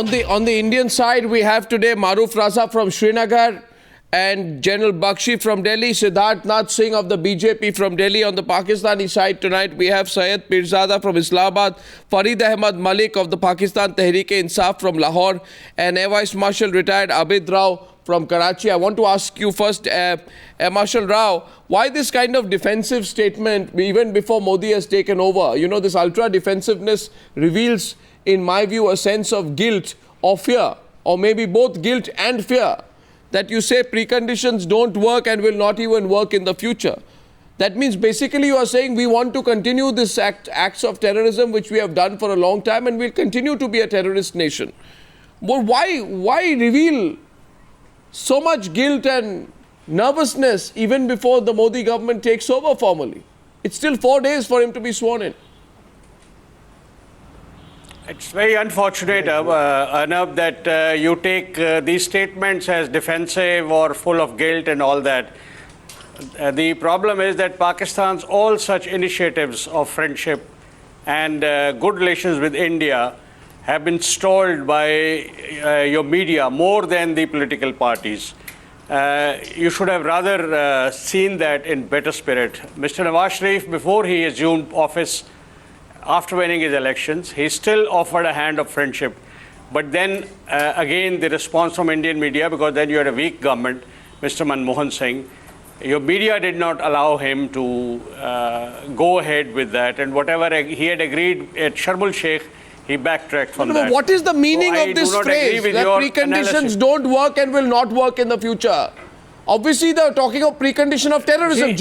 On the Indian side, we have today Maruf Raza from Srinagar and General Bakshi from Delhi, Siddharth Nath Singh of the BJP from Delhi. On the Pakistani side tonight, we have Syed Pirzada from Islamabad, Farid Ahmad Malik of the Pakistan Tehreek-e-Insaf from Lahore, and Air Vice Marshal retired Abid Rao from Karachi. I want to ask you first, Marshal Rao, why this kind of defensive statement even before Modi has taken over? You know, this ultra-defensiveness reveals, in my view, a sense of guilt or fear, or maybe both guilt and fear, that you say preconditions don't work and will not even work in the future. That means basically you are saying we want to continue this acts of terrorism which we have done for a long time, and we'll continue to be a terrorist nation. But why reveal so much guilt and nervousness even before the Modi government takes over formally? It's still 4 days for him to be sworn in. It's very unfortunate, Arnab, that you take these statements as defensive or full of guilt and all that. The problem is that Pakistan's all such initiatives of friendship and good relations with India have been stalled by your media more than the political parties. You should have rather seen that in better spirit. Mr. Nawaz Sharif, before he assumed office, after winning his elections, he still offered a hand of friendship. But then again, the response from Indian media, because then you had a weak government, Mr. Manmohan Singh, your media did not allow him to go ahead with that. And whatever he had agreed at Sharm el-Sheikh, he backtracked from that. What is the meaning of this phrase, that preconditions don't work and will not work in the future? Obviously, they're talking of precondition of terrorism.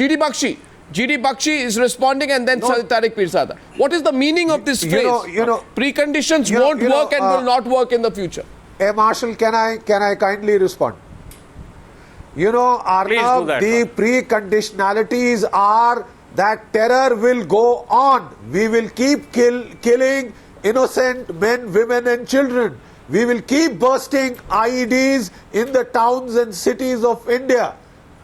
GD Bakshi is responding, and then Tariq Pirzada. What is the meaning of this phrase? Preconditions won't work and will not work in the future. Hey, Marshal, can I kindly respond? You know, Arnav, the preconditionalities are that terror will go on. We will keep killing innocent men, women and children. We will keep bursting IEDs in the towns and cities of India.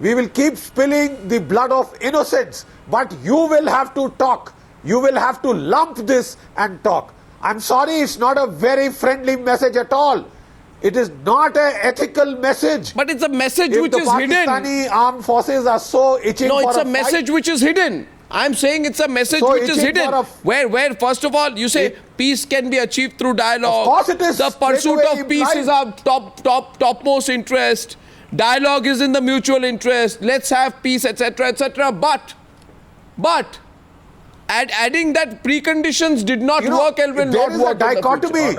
We will keep spilling the blood of innocents, but you will have to talk. You will have to lump this and talk. I'm sorry, it's not a very friendly message at all. It is not an ethical message. But it's a message which is hidden. If the Pakistani armed forces are so itching for a fight. No, it's a message which is hidden. I'm saying it's a message which is hidden. Where, first of all, you say peace can be achieved through dialogue. Of course it is. The pursuit of peace is our topmost interest. Dialogue is in the mutual interest. Let's have peace, etc., etc. But adding that preconditions did not work and will not work. There is a dichotomy.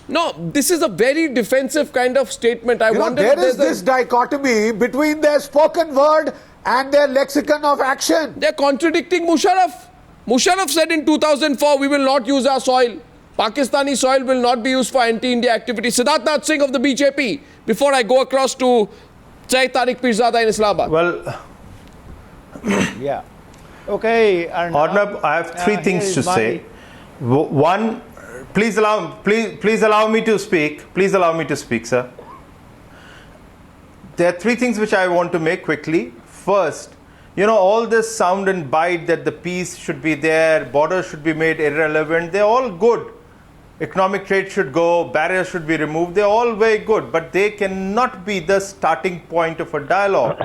No, this is a very defensive kind of statement. I wonder there is this dichotomy between their spoken word and their lexicon of action. They're contradicting Musharraf. Musharraf said in 2004, we will not use our soil. Pakistani soil will not be used for anti-India activity. Siddharth Nath Singh of the BJP. Before I go across to Syed Tariq Pirzada in Islamabad. Well, yeah. Okay. Arnab, I have three things to say. One, please allow me to speak. Please allow me to speak, sir. There are three things which I want to make quickly. First, you know, all this sound and bite that the peace should be there, borders should be made irrelevant, they're all good. Economic trade should go, barriers should be removed, they're all very good, but they cannot be the starting point of a dialogue.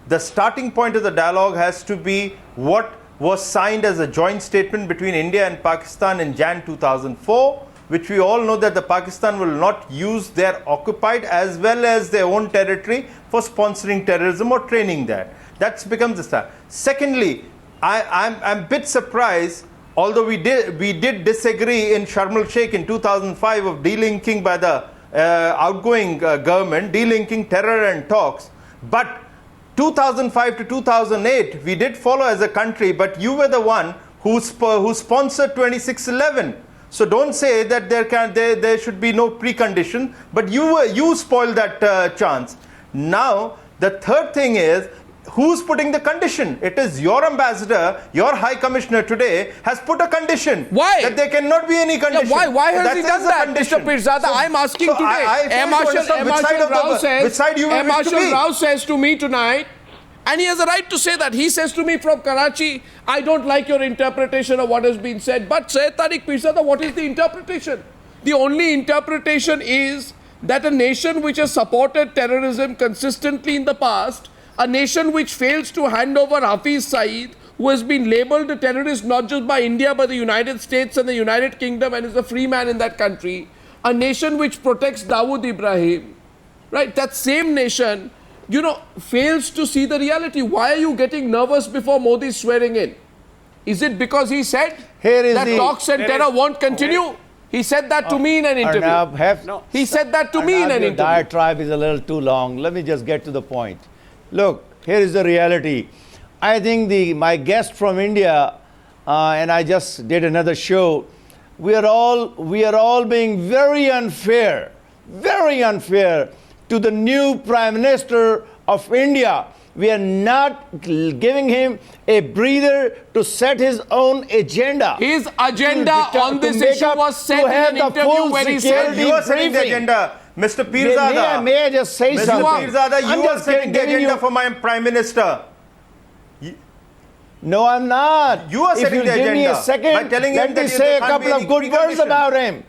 The starting point of the dialogue has to be what was signed as a joint statement between India and Pakistan in Jan 2004, which we all know that the Pakistan will not use their occupied as well as their own territory for sponsoring terrorism or training that. That becomes the start. Secondly, I'm a bit surprised, although we did disagree in Sharm el-Sheikh in 2005 of delinking by the outgoing government, delinking terror and talks. But 2005 to 2008, we did follow as a country, but you were the one who sponsored 2611. So don't say that there should be no precondition, but you spoiled that chance. Now, the third thing is, who's putting the condition? It is your ambassador, your high commissioner today has put a condition. Why? That there cannot be any condition. Yeah, why has he done that, Mr. Pirzada? So, I'm asking today. Air Marshal Rao says to me tonight, and he has a right to say that. He says to me from Karachi, I don't like your interpretation of what has been said. But Syed Tariq Pirzada, what is the interpretation? The only interpretation is that a nation which has supported terrorism consistently in the past, a nation which fails to hand over Hafiz Saeed, who has been labeled a terrorist not just by India but the United States and the United Kingdom and is a free man in that country, a nation which protects Dawood Ibrahim, right? That same nation, you know, fails to see the reality. Why are you getting nervous before Modi swearing in? Is it because he said that talks and terror won't continue? He said that to me in an interview. He said that to me in an interview. The diatribe is a little too long. Let me just get to the point. Look, here is the reality. I think my guest from India, and I just did another show, we are all being very unfair to the new Prime Minister of India. We are not giving him a breather to set his own agenda. His agenda on this issue was set in an interview where he said you are setting the agenda. Mr. Pirzada. May I just say something? Mr. Pirzada, you are setting the agenda for my Prime Minister. No, I'm not. You are setting the agenda. If you give me a second, let me say a couple of good words about him.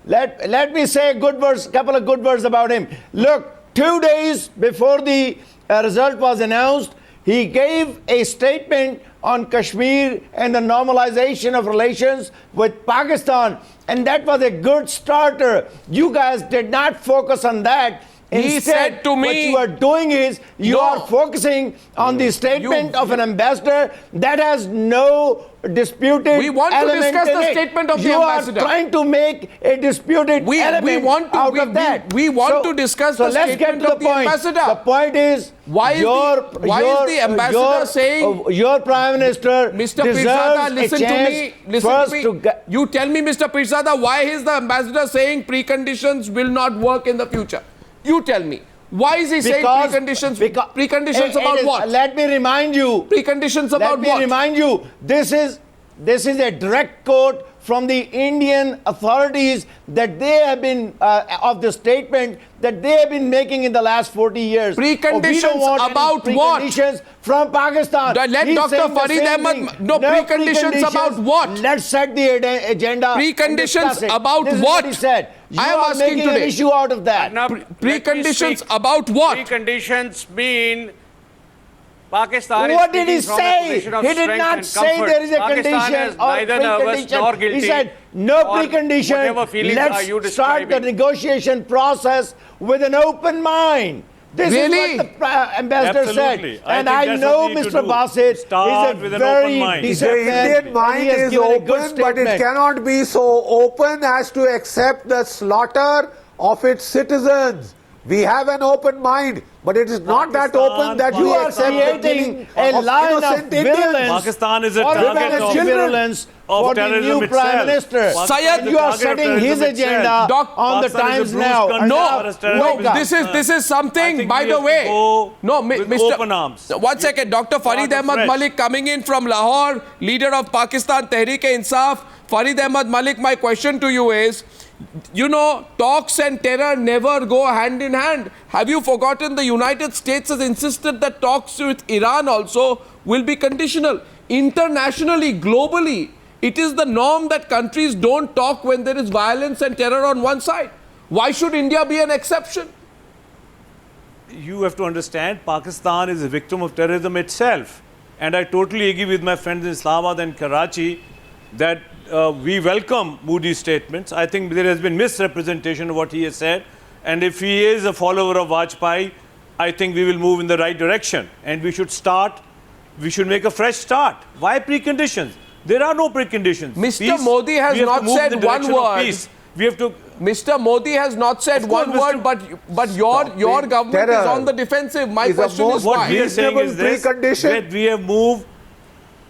Let me say a couple of good words about him. Look, 2 days before the result was announced, he gave a statement on Kashmir and the normalization of relations with Pakistan. And that was a good starter. You guys did not focus on that. He said to me, what you are doing is you are focusing on the statement of an ambassador that has no disputed We want to discuss the statement of the ambassador. You are trying to make a disputed element out of that. We want to discuss the statement of the ambassador. The point is, why is the ambassador saying your Prime Minister Mr. Pirzada, listen to me. You tell me, Mr. Pirzada, why is the ambassador saying preconditions will not work in the future? You tell me. Why is he saying preconditions? Preconditions about what? Let me remind you. Preconditions about what? Let me remind you. This is a direct quote from the Indian authorities that they have been of the statement that they have been making in the last 40 years. Preconditions about what? Preconditions from Pakistan. Let Dr. Farid Ahmad. No, preconditions about what? Let's set the agenda. Preconditions about this what? Is what he said. I am asking making today. An issue out of that. Preconditions about what? Preconditions mean Pakistan what is did he say? He did not say there is a condition or precondition. He said no precondition. Let's start the negotiation process with an open mind. This is what the ambassador said. And I know Mr. Basit is a very decent man. The Indian mind is open, but it cannot be so open as to accept the slaughter of its citizens. We have an open mind, but it is not that open that you accept the killing a of line innocent of virulence. Pakistan is a target of virulence for the new Prime Minister. Syed, you are setting his agenda on the Times now. No, this is something, by the way. No, Mr. One second, Dr. Farid Ahmad Malik coming in from Lahore, leader of Pakistan Tehreek-e-Insaf. Farid Ahmad Malik, my question to you is, you know, talks and terror never go hand in hand. Have you forgotten the United States has insisted that talks with Iran also will be conditional? Internationally, globally, it is the norm that countries don't talk when there is violence and terror on one side. Why should India be an exception? You have to understand, Pakistan is a victim of terrorism itself. And I totally agree with my friends in Islamabad and Karachi that we welcome Modi's statements. I think there has been misrepresentation of what he has said. And if he is a follower of Vajpayee, I think we will move in the right direction. And we should make a fresh start. Why preconditions? There are no preconditions. Mr. Modi has not said one word. We have to. Mr. Modi has not said one word, but your government is on the defensive. My question is why? What we are saying is this, that we have moved,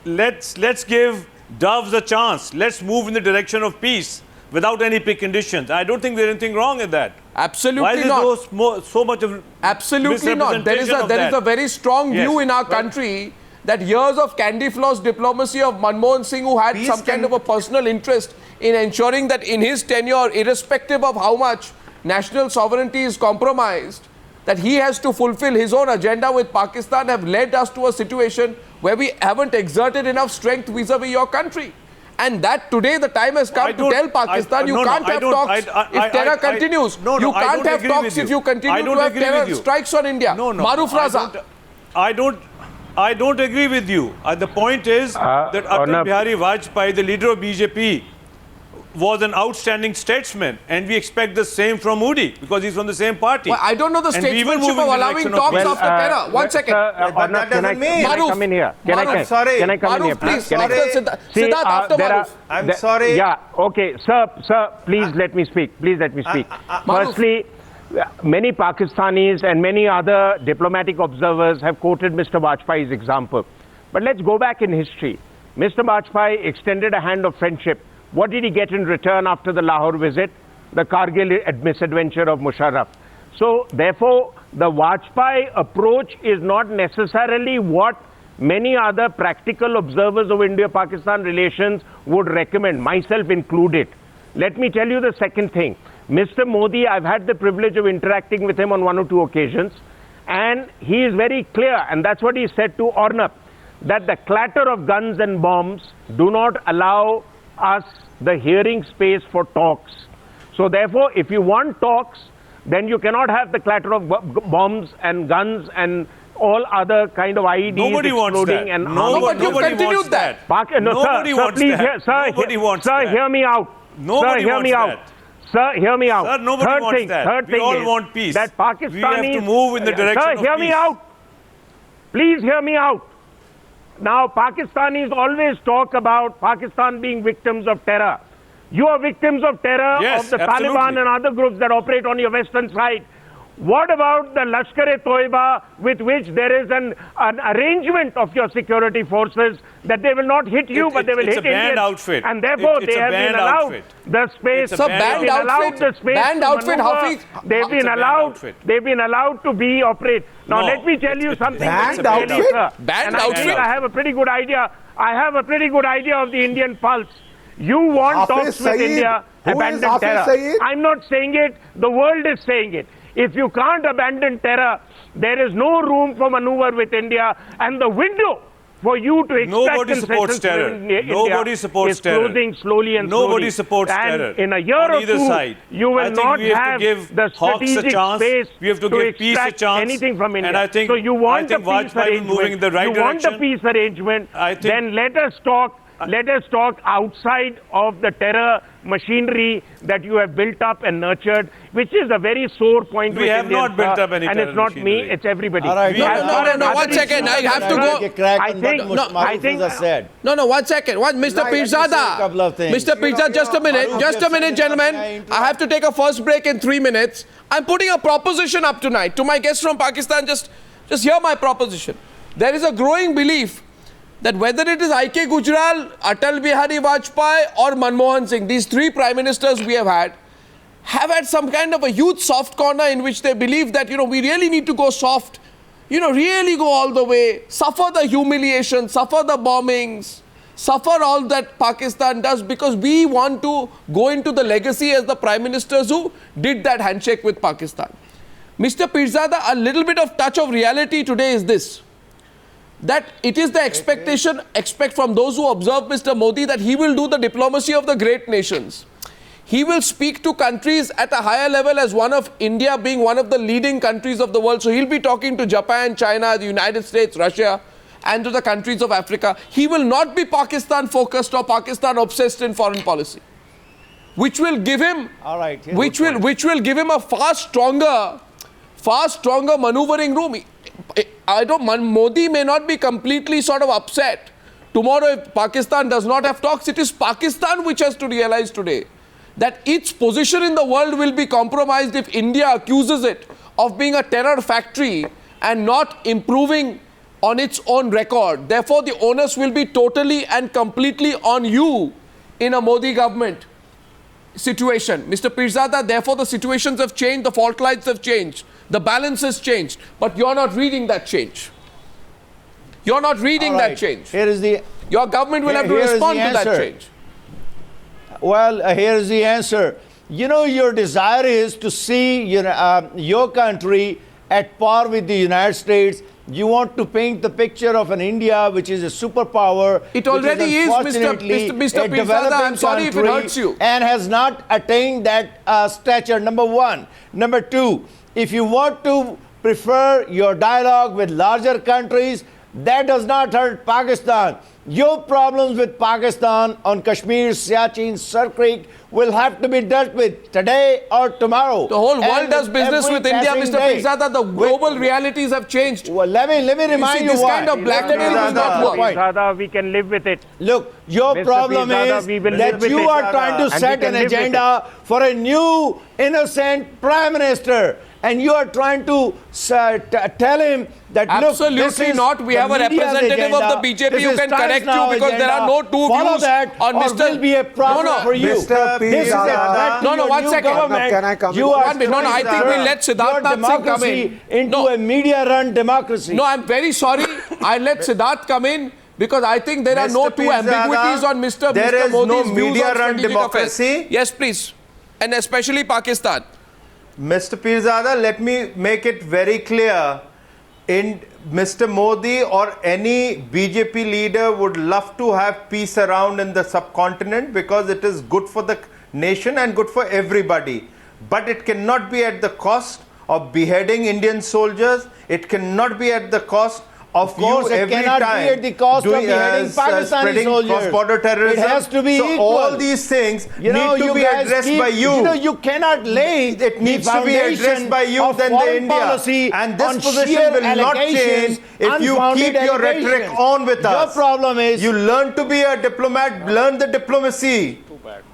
let's give doves a chance. Let's move in the direction of peace without any preconditions. I don't think there's anything wrong in that. Absolutely not. Why is there so much of absolutely not. There is a very strong view in our country that years of candy floss diplomacy of Manmohan Singh, who had some kind of a personal interest in ensuring that in his tenure, irrespective of how much national sovereignty is compromised, that he has to fulfill his own agenda with Pakistan, have led us to a situation where we haven't exerted enough strength vis-a-vis your country. And that today the time has come to tell Pakistan you can't have talks if terror continues. You can't have talks if you continue to have terror strikes on India. Maruf Raza. I don't agree with you. The point is that Atal Bihari Vajpayee, the leader of BJP, was an outstanding statesman, and we expect the same from Modi because he's from the same party. Well, I don't know the statesmanship of allowing talks after terror. One second. Can I come in here? Can I come in here, please? Siddharth, after Maruf. I'm sorry. Yeah, okay. Sir, please let me speak. Please let me speak. Firstly, many Pakistanis and many other diplomatic observers have quoted Mr. Vajpayee's example. But let's go back in history. Mr. Vajpayee extended a hand of friendship. What did he get in return after the Lahore visit? The Kargil misadventure of Musharraf. So, therefore, the Vajpayee approach is not necessarily what many other practical observers of India-Pakistan relations would recommend, myself included. Let me tell you the second thing. Mr. Modi, I've had the privilege of interacting with him on 1 or 2 occasions, and he is very clear, and that's what he said to Arnab, that the clatter of guns and bombs do not allow us the hearing space for talks. So therefore, if you want talks, then you cannot have the clatter of bombs and guns and all other kind of IEDs. Nobody wants that. And nobody wants that. Nobody wants that. Nobody wants that. Sir, hear me out. Nobody wants that. Sir, hear me out. Sir, nobody wants that. We all want peace. That Pakistanis, we have to move in the direction of peace. Sir, hear me out. Please hear me out. Now, Pakistanis always talk about Pakistan being victims of terror. You are victims of terror of the Taliban and other groups that operate on your western side. What about the Lashkar-e-Toiba, with which there is an arrangement of your security forces that they will not hit you, but they will hit Indians. It's a banned outfit. And therefore, they have been allowed the space. It's a banned outfit. Banned outfit, Hafiz. They've been allowed to be operate. Now, let me tell you something. Banned outfit? Banned outfit. I have a pretty good idea. I have a pretty good idea of the Indian pulse. You want talks with India, abandon terror. I'm not saying it. The world is saying it. If you can't abandon terror, there is no room for maneuver with India, and the window for you to extract nobody supports terror. Nobody supports terror. Is closing slowly and nobody slowly. supports terror. In a year or two, side. you will not have the strategic space we have to give peace a chance. Anything from India. And I think, so you want a peace arrangement. Moving in the right direction. Want a peace arrangement. Then let us talk. Let us talk outside of the terror machinery that you have built up and nurtured, which is a very sore point. We have Indians, not built up any terror and it's not machinery. me, it's everybody. All right. No, 1 second. I have to go. I think. No, 1 second. Mr. Pirzada. Mr. Pirzada, just a minute, gentlemen. I have to take a first break in 3 minutes. I'm putting a proposition up tonight to my guests from Pakistan. Just hear my proposition. There is a growing belief that whether it is I.K. Gujral, Atal Bihari Vajpayee or Manmohan Singh, these 3 prime ministers we have had some kind of a huge soft corner in which they believe that, we really need to go soft, really go all the way, suffer the humiliation, suffer the bombings, suffer all that Pakistan does because we want to go into the legacy as the prime ministers who did that handshake with Pakistan. Mr. Pirzada, a little bit of touch of reality today is this. That it is the expect from those who observe Mr. Modi that he will do the diplomacy of the great nations. He will speak to countries at a higher level as one of India being one of the leading countries of the world. So he'll be talking to Japan, China, the United States, Russia, and to the countries of Africa. He will not be Pakistan focused or Pakistan obsessed in foreign policy, which will give him, which will give him a far stronger maneuvering room. Modi may not be completely sort of upset tomorrow if Pakistan does not have talks. It is Pakistan which has to realize today that its position in the world will be compromised if India accuses it of being a terror factory and not improving on its own record. Therefore, the onus will be totally and completely on you in a Modi government situation. Mr. Pirzada, therefore the situations have changed, the fault lines have changed. The balance has changed, but you're not reading that change. You're not reading that change. Your government will have to respond to that change. Well, here is the answer. Your desire is to see your country at par with the United States. You want to paint the picture of an India which is a superpower. It already is, unfortunately Mr. a Pirzada. developing I'm sorry if it country hurts you. and has not attained that stature, number one. Number two, if you want to prefer your dialogue with larger countries, that does not hurt Pakistan. Your problems with Pakistan on Kashmir, Siachen, Sir Creek will have to be dealt with today or tomorrow. The whole world does business with India, Mr. Pirzada. The global realities have changed. Well, let me remind you this why. kind of blackmail does not work. Pirzada, we can live with it. Look, your Mr. problem Pirzada, is we will that live with you it. are trying to And we set can an live with agenda for a new innocent prime minister. And you are trying to tell him that, Absolutely look, this is not. We have a the media's representative agenda. of the BJP This who is can Times correct Now you because there are no agenda. two Follow views that on or Mr. will be a problem for you. Mr. This is a threat to No, your one new second. government. Can I come in? You are One minute. No, I think we'll let Siddharth your Nath Singh come democracy in. into No. a media-run democracy. No, I'm very sorry. I let Siddharth come in because I think there are no Mr. two Pirzada, ambiguities on Mr. there is no Modi's views on media-run strategic democracy. affairs. Yes, please. And especially Pakistan. Mr. Pirzada, let me make it very clear. In Mr. Modi or any BJP leader would love to have peace around in the subcontinent because it is good for the nation and good for everybody. But it cannot be at the cost of beheading Indian soldiers. It cannot be at the cost of course, you it every cannot time be at the cost of beheading Pakistani spreading soldiers. cross-border terrorism. It has to be so equal. all these things You know, need to you be guys addressed keep- by you. You know, you cannot lay It needs the to be addressed foundation by you of than the foreign India. policy And this on position sheer will not allegations, change if you unfounded keep your rhetoric allegations. on with us. Your problem is you learn to be a diplomat, learn the diplomacy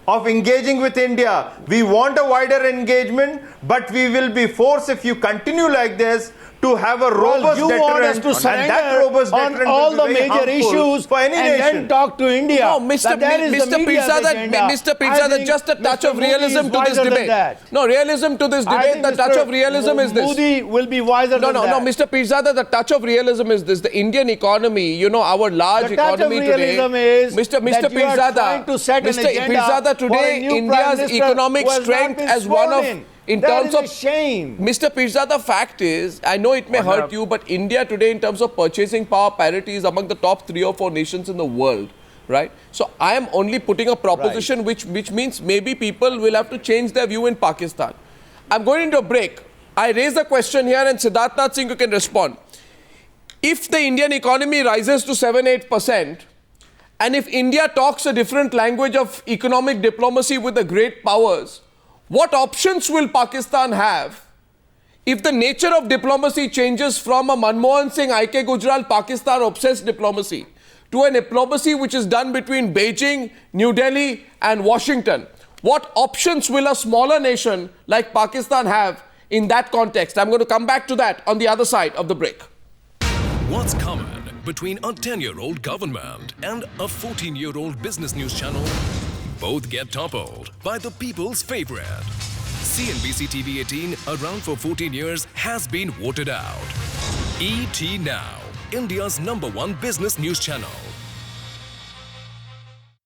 of engaging with India. We want a wider engagement, but we will be forced if you continue like this to have a robust you deterrent, want us to and that surrender robust on deterrent all will the be very major harmful issues for any and nation. then talk to India. No, Mr. That is the Mr. media's agenda. I Pirzada, think just a touch Mr. of Modi realism is to this wiser than debate. that. No, realism to this I debate, think the touch Mr. of realism is this. Modi will be wiser No, than no, that. no, Mr. Pirzada, the touch of realism is this. The Indian economy, you know, our large The touch of economy today. realism is Mr. that you are Pirzada, trying to set an Mr. agenda Pirzada, for a today new India's Prime Minister economic who has not strength been as one sworn of, in That terms is of a shame. Mr. Pirzada, fact is, I know it may hurt you, but India today, in terms of purchasing power parity, is among the top 3 or 4 nations in the world, right? So I am only putting a proposition which means maybe people will have to change their view in Pakistan. I'm going into a break. I raise the question here, and Siddharth Nath Singh, you can respond. If the Indian economy rises to 7-8%, and if India talks a different language of economic diplomacy with the great powers, what options will Pakistan have if the nature of diplomacy changes from a Manmohan Singh, I.K. Gujral, Pakistan-obsessed diplomacy to a diplomacy which is done between Beijing, New Delhi and Washington? What options will a smaller nation like Pakistan have in that context? I'm going to come back to that on the other side of the break. What's common between a 10-year-old government and a 14-year-old business news channel? Both get toppled by the people's favorite. CNBC TV 18, around for 14 years, has been voted out. ET Now, India's #1 business news channel.